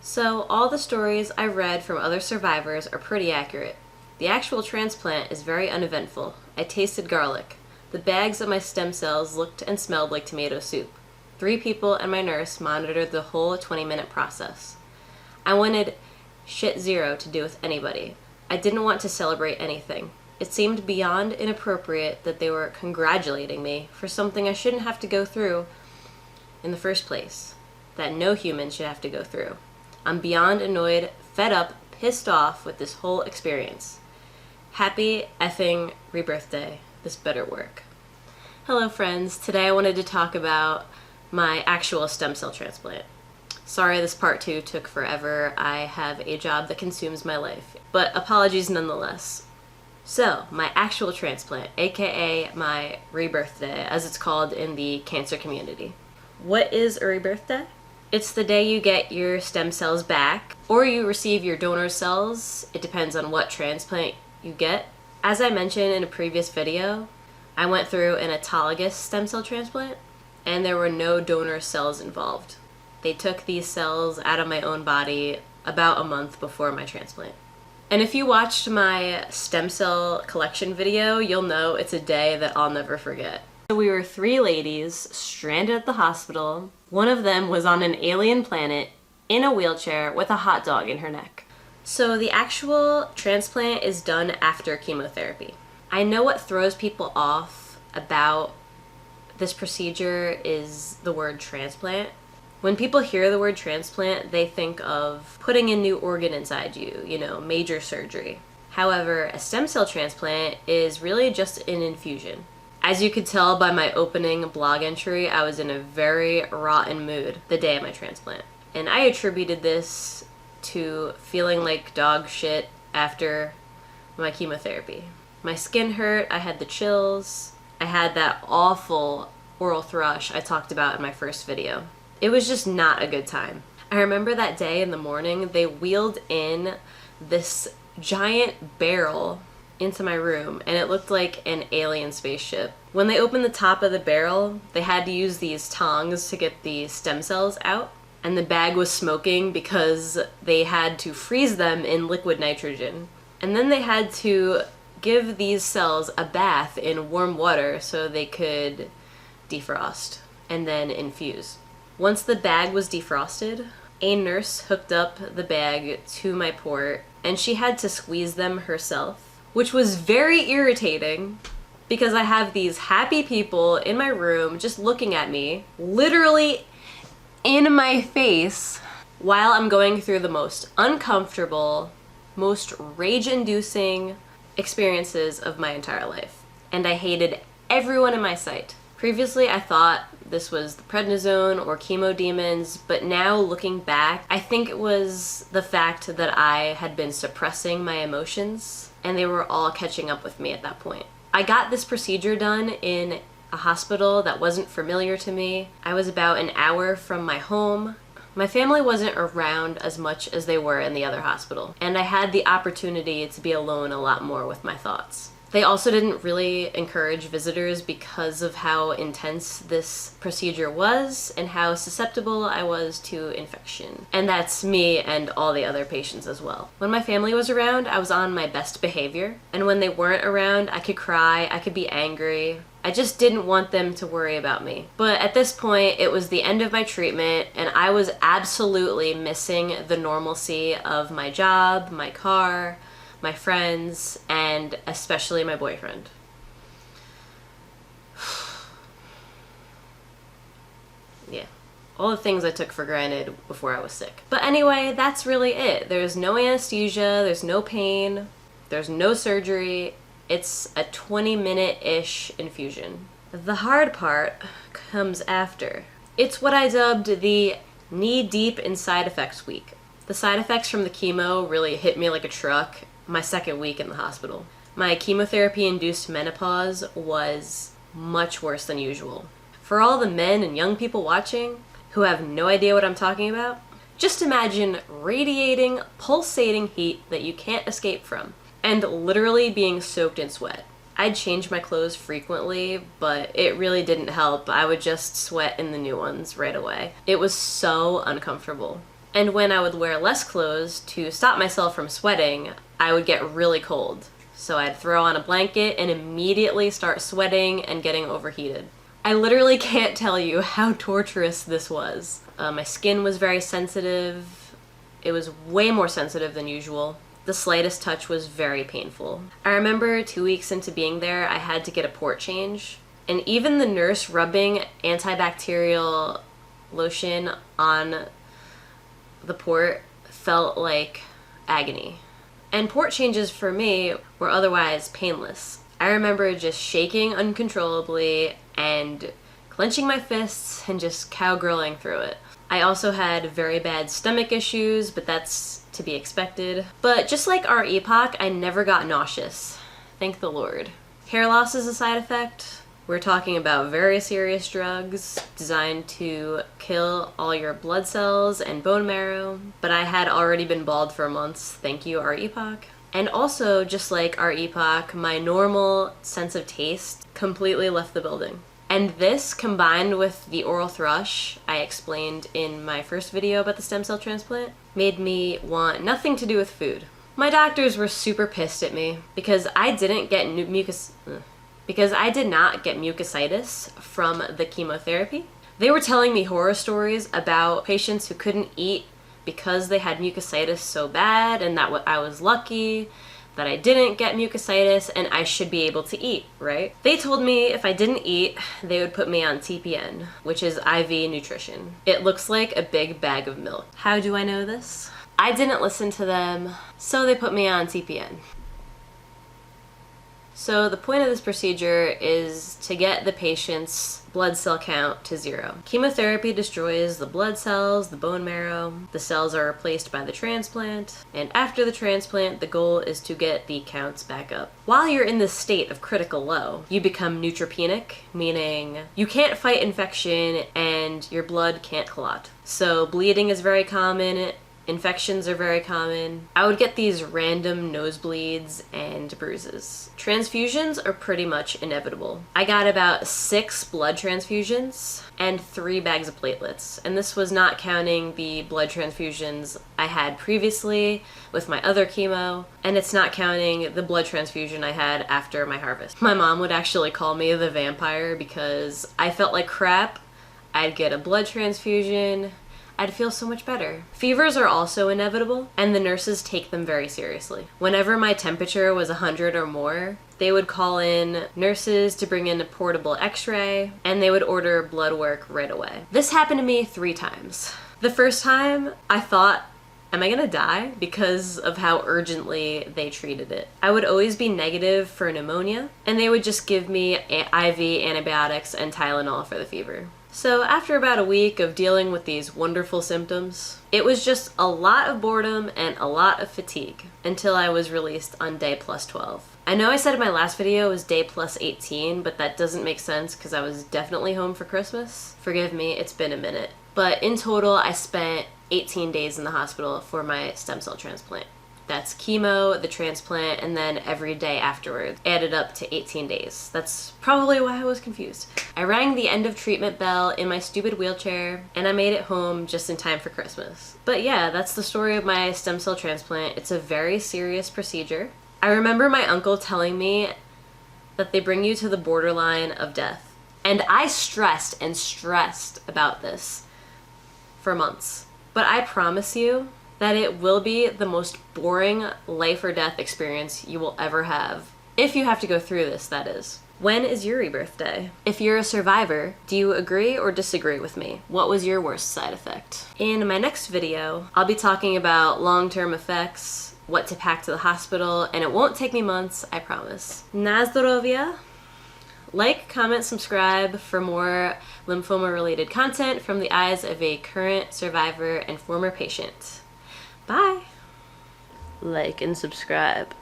So all the stories I read from other survivors are pretty accurate. The actual transplant is very uneventful. I tasted garlic. The bags of my stem cells looked and smelled like tomato soup. 3 people and my nurse monitored the whole 20-minute process. I wanted shit zero to do with anybody. I didn't want to celebrate anything. It seemed beyond inappropriate that they were congratulating me for something I shouldn't have to go through in the first place. That no human should have to go through. I'm beyond annoyed, fed up, pissed off with this whole experience. Happy effing rebirthday. This better work. Hello friends, today I wanted to talk about my actual stem cell transplant. Sorry this part 2 took forever. I have a job that consumes my life, but apologies nonetheless. So, my actual transplant, aka my rebirthday, as it's called in the cancer community. What is a rebirthday? It's the day you get your stem cells back, or you receive your donor cells. It depends on what transplant you get. As I mentioned in a previous video, I went through an autologous stem cell transplant, and there were no donor cells involved. They took these cells out of my own body about a month before my transplant. And if you watched my stem cell collection video, you'll know it's a day that I'll never forget. So we were 3 ladies stranded at the hospital. One of them was on an alien planet in a wheelchair with a hot dog in her neck. So the actual transplant is done after chemotherapy. I know what throws people off about this procedure is the word transplant. When people hear the word transplant, they think of putting a new organ inside you, major surgery. However, a stem cell transplant is really just an infusion. As you could tell by my opening blog entry, I was in a very rotten mood the day of my transplant. And I attributed this to feeling like dog shit after my chemotherapy. My skin hurt, I had the chills, I had that awful oral thrush I talked about in my first video. It was just not a good time. I remember that day in the morning, they wheeled in this giant barrel into my room, and it looked like an alien spaceship. When they opened the top of the barrel, they had to use these tongs to get the stem cells out, and the bag was smoking because they had to freeze them in liquid nitrogen. And then they had to give these cells a bath in warm water so they could defrost and then infuse. Once the bag was defrosted, a nurse hooked up the bag to my port, and she had to squeeze them herself, which was very irritating because I have these happy people in my room just looking at me, literally in my face, while I'm going through the most uncomfortable, most rage-inducing experiences of my entire life. And I hated everyone in my sight. Previously, I thought this was the prednisone or chemo demons, but now looking back, I think it was the fact that I had been suppressing my emotions, and they were all catching up with me at that point. I got this procedure done in a hospital that wasn't familiar to me. I was about an hour from my home. My family wasn't around as much as they were in the other hospital, and I had the opportunity to be alone a lot more with my thoughts. They also didn't really encourage visitors because of how intense this procedure was and how susceptible I was to infection. And that's me and all the other patients as well. When my family was around, I was on my best behavior. And when they weren't around, I could cry, I could be angry. I just didn't want them to worry about me. But at this point, it was the end of my treatment, and I was absolutely missing the normalcy of my job, my car, my friends, and especially my boyfriend. Yeah, all the things I took for granted before I was sick. But anyway, that's really it. There's no anesthesia, there's no pain, there's no surgery. It's a 20-minute-ish infusion. The hard part comes after. It's what I dubbed the knee-deep in side effects week. The side effects from the chemo really hit me like a truck my second week in the hospital. My chemotherapy-induced menopause was much worse than usual. For all the men and young people watching who have no idea what I'm talking about, just imagine radiating, pulsating heat that you can't escape from, and literally being soaked in sweat. I'd change my clothes frequently, but it really didn't help. I would just sweat in the new ones right away. It was so uncomfortable. And when I would wear less clothes to stop myself from sweating, I would get really cold. So I'd throw on a blanket and immediately start sweating and getting overheated. I literally can't tell you how torturous this was. My skin was very sensitive. It was way more sensitive than usual. The slightest touch was very painful. I remember 2 weeks into being there, I had to get a port change. And even the nurse rubbing antibacterial lotion on the port felt like agony. And port changes for me were otherwise painless. I remember just shaking uncontrollably and clenching my fists and just cowgirling through it. I also had very bad stomach issues, but that's to be expected. But just like our epoch, I never got nauseous. Thank the Lord. Hair loss is a side effect. We're talking about very serious drugs designed to kill all your blood cells and bone marrow. But I had already been bald for months. Thank you, our epoch. And also, just like our epoch, my normal sense of taste completely left the building. And this, combined with the oral thrush I explained in my first video about the stem cell transplant, made me want nothing to do with food. My doctors were super pissed at me because I didn't get I did not get mucositis from the chemotherapy. They were telling me horror stories about patients who couldn't eat because they had mucositis so bad, and that I was lucky that I didn't get mucositis and I should be able to eat, right? They told me if I didn't eat, they would put me on TPN, which is IV nutrition. It looks like a big bag of milk. How do I know this? I didn't listen to them, so they put me on TPN. So the point of this procedure is to get the patient's blood cell count to 0. Chemotherapy destroys the blood cells, the bone marrow. The cells are replaced by the transplant. And after the transplant, the goal is to get the counts back up. While you're in this state of critical low, you become neutropenic, meaning you can't fight infection and your blood can't clot. So bleeding is very common. Infections are very common. I would get these random nosebleeds and bruises. Transfusions are pretty much inevitable. I got about 6 blood transfusions and 3 bags of platelets. And this was not counting the blood transfusions I had previously with my other chemo. And it's not counting the blood transfusion I had after my harvest. My mom would actually call me the vampire because I felt like crap. I'd get a blood transfusion. I'd feel so much better. Fevers are also inevitable, and the nurses take them very seriously. Whenever my temperature was 100 or more, they would call in nurses to bring in a portable x-ray, and they would order blood work right away. This happened to me 3 times. The first time, I thought, am I gonna die? Because of how urgently they treated it. I would always be negative for pneumonia, and they would just give me IV antibiotics and Tylenol for the fever. So after about a week of dealing with these wonderful symptoms, it was just a lot of boredom and a lot of fatigue until I was released on day plus 12. I know I said in my last video it was day plus 18, but that doesn't make sense because I was definitely home for Christmas. Forgive me, it's been a minute. But in total, I spent 18 days in the hospital for my stem cell transplant. That's chemo, the transplant, and then every day afterwards, added up to 18 days. That's probably why I was confused. I rang the end of treatment bell in my stupid wheelchair, and I made it home just in time for Christmas. But yeah, that's the story of my stem cell transplant. It's a very serious procedure. I remember my uncle telling me that they bring you to the borderline of death. And I stressed and stressed about this for months. But I promise you, that it will be the most boring life or death experience you will ever have. If you have to go through this, that is. When is your rebirth day? If you're a survivor, do you agree or disagree with me? What was your worst side effect? In my next video, I'll be talking about long-term effects, what to pack to the hospital, and it won't take me months, I promise. Na zdrowie. Like, comment, subscribe for more lymphoma-related content from the eyes of a current survivor and former patient. Bye! Like and subscribe.